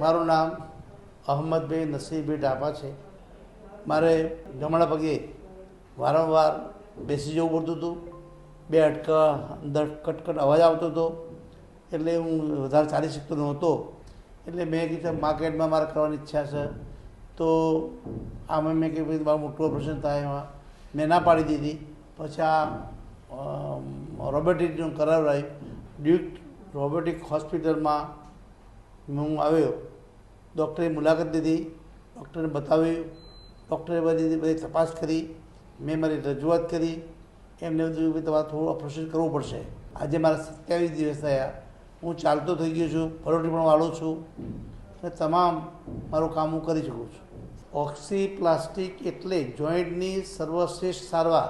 મારું નામ અહમદભાઈ નસીરભાઈ ડાભા છે. મારે જમણા પગે વારંવાર બેસી જવું પડતું હતું. બે અટકા અંદર કટકટ અવાજ આવતો હતો, એટલે હું વધારે ચાલી શકતો નહોતો. એટલે મેં કીધું માર્કેટમાં મારે કરવાની ઈચ્છા છે, તો આમાં મેં કીધું મારું મોટું ઓપરેશન થાય. એમાં મેં ના પાડી દીધી. પછી આ રોબોટિકનું કરાવડાવ્યું. ડ્યુક રોબોટિક હોસ્પિટલમાં હું આવ્યો. ડૉક્ટરે મુલાકાત લીધી, ડૉક્ટરને બતાવ્યું. ડૉક્ટરે બધી તપાસ કરી. મેં મારી રજૂઆત કરી. એમને બધું કે તમારે થોડું ઓપરેશન કરવું પડશે. આજે મારા 27 દિવસ થયા. હું ચાલતો થઈ ગયો છું, પરોઠી પણ વાળું છું, અને તમામ મારું કામ હું કરી શકું છું. ઓક્સીપ્લાસ્ટિક એટલે જોઈન્ટની સર્વશ્રેષ્ઠ સારવાર.